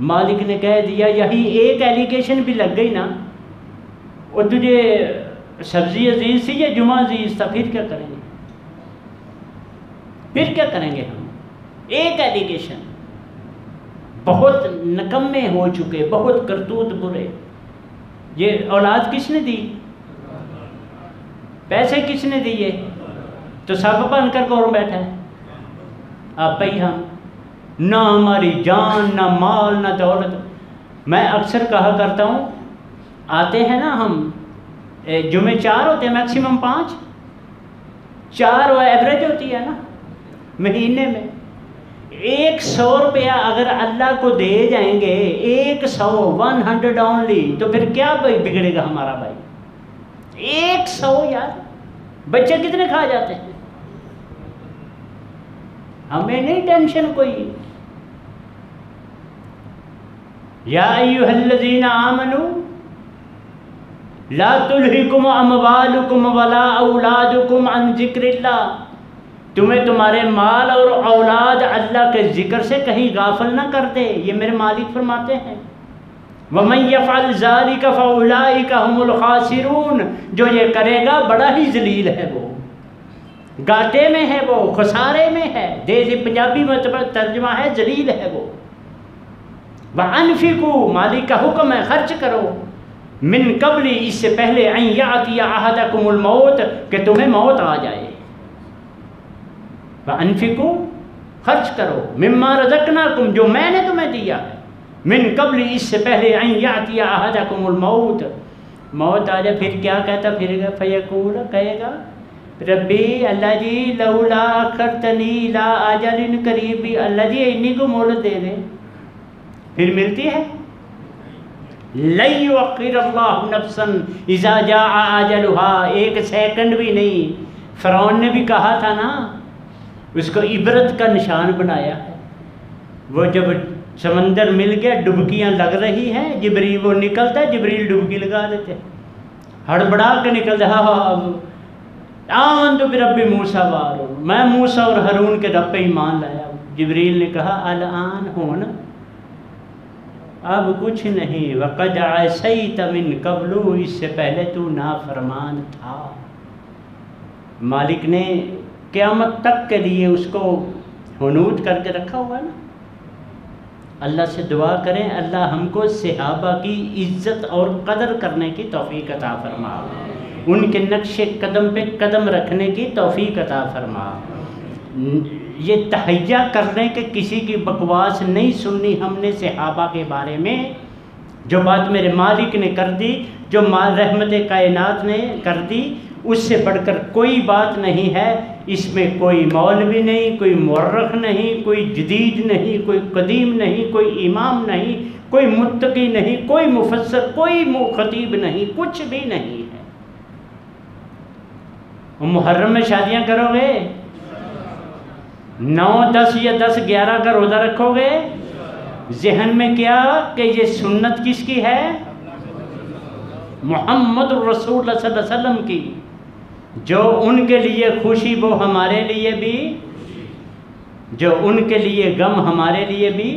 مالک نے کہہ دیا یہی ایک ایلیگیشن بھی لگ گئی نا، اور تجھے سبزی عزیز تھی یا جمعہ عزیز تھا، پھر کیا کریں گے؟ پھر کیا کریں گے ہم؟ ایک ایلیگیشن، بہت نکمے ہو چکے، بہت کرتوت برے۔ یہ اولاد کس نے دی؟ پیسے کس نے دیے؟ تو سب بن کر کون بیٹھا ہے؟ آپ ہی ہم، نہ ہماری جان، نہ مال، نہ دولت۔ میں اکثر کہا کرتا ہوں، آتے ہیں نا ہم، جمعے 4 ہوتے ہیں، میکسیمم 5، 4 ایوریج ہوتی ہے نا مہینے میں۔ 100 روپیہ اگر اللہ کو دے جائیں گے، 100 اونلی، تو پھر کیا بگڑے گا ہمارا بھائی؟ 100 یار، بچے کتنے کھا جاتے ہیں؟ ہمیں نہیں ٹینشن کوئی۔ یا ایھا الذین آمنوا لا تلہکم اموالکم ولا اولادکم عن ذکر اللہ، تمہیں تمہارے مال اور اولاد اللہ کے ذکر سے کہیں غافل نہ کر دے، یہ میرے مالک فرماتے ہیں۔ وَمَن يَفْعَلْ ذَلِكَ فَأُولَٰئِكَ هُمُ الْخَاسِرُونَ، جو یہ کرے گا بڑا ہی ذلیل ہے، وہ گاٹے میں ہے، وہ خسارے میں ہے۔ دیسی پنجابی میں ترجمہ ہے ذلیل ہے وہ۔ وَأَنفِقُوا، مالک کا حکم ہے خرچ کرو، من قبل، اس سے پہلے، ان یأتی احدکم الموت، کہ تمہیں موت آ جائے۔ وَأَنفِقُوا، خرچ کرو، مما رزقناکم، جو میں نے تمہیں دیا ہے، من قبل، اس سے پہلے، ان یأتی احدکم الموت، موت آ جائے۔ پھر کیا کہتا پھر گا؟ فیقول، کہے گا ربی اللہ جی لولا اخرتنی لا اجل قریب، اللہ جی انی کو مہلت دے دیں، پھر ملتی ہے۔ لن یؤخر اللہ نفسا اذا جاء اجلها، 1 سیکنڈ بھی نہیں۔ فرعون نے بھی کہا تھا نا، اس کو عبرت کا نشان بنایا ہے، وہ جب سمندر مل گیا، ڈبکیاں لگ رہی ہیں، جبریل وہ نکلتا ہے، جبریل ڈبکی لگا دیتے، ہڑبڑا کے نکلتے، آمنت برب موسیٰ و ہارون، میں موسیٰ اور ہارون کے رب پہ ایمان لایا۔ جبریل نے کہا الآن ہون، اب کچھ نہیں، وقد عصیت من قبل، اس سے پہلے تو نافرمان تھا۔ مالک نے قیامت تک کے لیے اس کو حنوط کر کے رکھا ہوا ہے نا۔ اللہ سے دعا کریں اللہ ہم کو صحابہ کی عزت اور قدر کرنے کی توفیق عطا فرما، ان کے نقش قدم پہ قدم رکھنے کی توفیق عطا فرما۔ یہ تہیہ کرنے کے کسی کی بکواس نہیں سننی ہم نے صحابہ کے بارے میں، جو بات میرے مالک نے کر دی، جو رحمت کائنات نے کر دی، اس سے بڑھ کر کوئی بات نہیں ہے۔ اس میں کوئی مولوی نہیں، کوئی مورخ نہیں، کوئی جدید نہیں، کوئی قدیم نہیں، کوئی امام نہیں، کوئی متقی نہیں، کوئی مفسر، کوئی خطیب نہیں، کچھ بھی نہیں ہے۔ محرم میں شادیاں کرو گے، 9، 10 یا 10، 11 کا روزہ رکھو گے، ذہن میں کیا کہ یہ سنت کس کی ہے؟ محمد رسول اللہ صلی اللہ علیہ وسلم کی، جو ان کے لیے خوشی وہ ہمارے لیے بھی، جو ان کے لیے غم ہمارے لیے بھی۔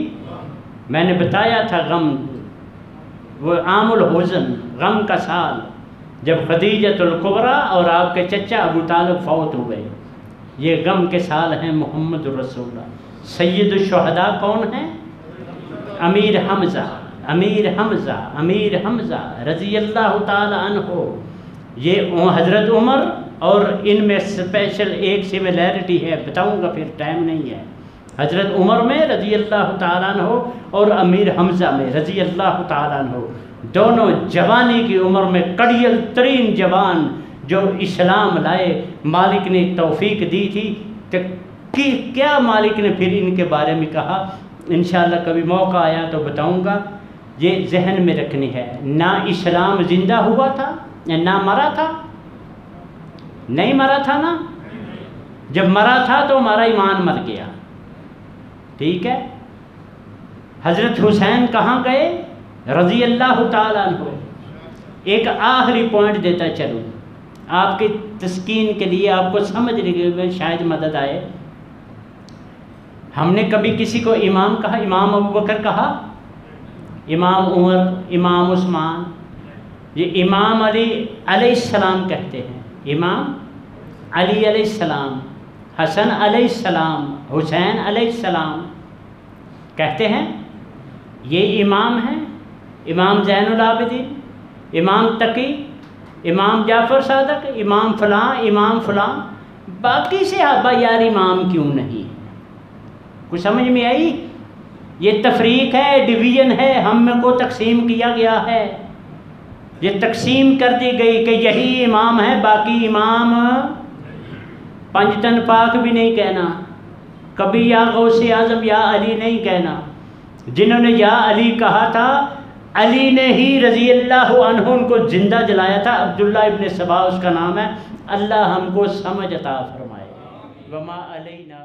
میں نے بتایا تھا غم وہ عام الحزن، غم کا سال، جب خدیجۃ الکبریٰ اور آپ کے چچا ابو طالب فوت ہو گئے، یہ غم کے سال ہیں محمد رسول اللہ۔ سید الشہداء کون ہیں؟ امیر حمزہ، امیر حمزہ، امیر حمزہ رضی اللہ تعالی عنہ۔ یہ حضرت عمر اور ان میں اسپیشل ایک سملیرٹی ہے، بتاؤں گا پھر ٹائم نہیں ہے۔ حضرت عمر میں رضی اللہ تعالیٰ عنہ اور امیر حمزہ میں رضی اللہ تعالیٰ عنہ، دونوں جوانی کی عمر میں کڑیل ترین جوان جو اسلام لائے، مالک نے توفیق دی تھی کہ کیا مالک نے پھر ان کے بارے میں کہا، انشاءاللہ کبھی موقع آیا تو بتاؤں گا۔ یہ ذہن میں رکھنی ہے، نہ اسلام زندہ ہوا تھا نہ مرا تھا، نہیں مرا تھا نا، جب مرا تھا تو ہمارا ایمان مر گیا، ٹھیک ہے۔ حضرت حسین کہاں گئے رضی اللہ تعالیٰ عنہ؟ ایک آخری پوائنٹ دیتا چلوں آپ کی تسکین کے لیے، آپ کو سمجھنے کے لیے شاید مدد آئے۔ ہم نے کبھی کسی کو امام کہا؟ امام ابو بکر کہا، امام عمر، امام عثمان، یہ امام علی علیہ السلام کہتے ہیں، امام علی علیہ السلام، حسن علیہ السلام، حسین علیہ السلام کہتے ہیں، یہ امام ہیں، امام زین العابدین، امام تقی، امام جعفر صادق، امام فلاں، امام فلاں، باقی صحابہ یار امام کیوں نہیں؟ کچھ سمجھ میں آئی؟ یہ تفریق ہے، ڈویژن ہے، ہم میں کو تقسیم کیا گیا ہے، یہ تقسیم کر دی گئی کہ یہی امام ہے، باقی امام پنجتن پاک بھی نہیں کہنا، کبھی یا غوث اعظم یا علی نہیں کہنا۔ جنہوں نے یا علی کہا تھا، علی نے ہی رضی اللہ عنہ ان کو زندہ جلایا تھا، عبداللہ ابن سبا اس کا نام ہے۔ اللہ ہم کو سمجھ عطا فرمائے۔ وما علینا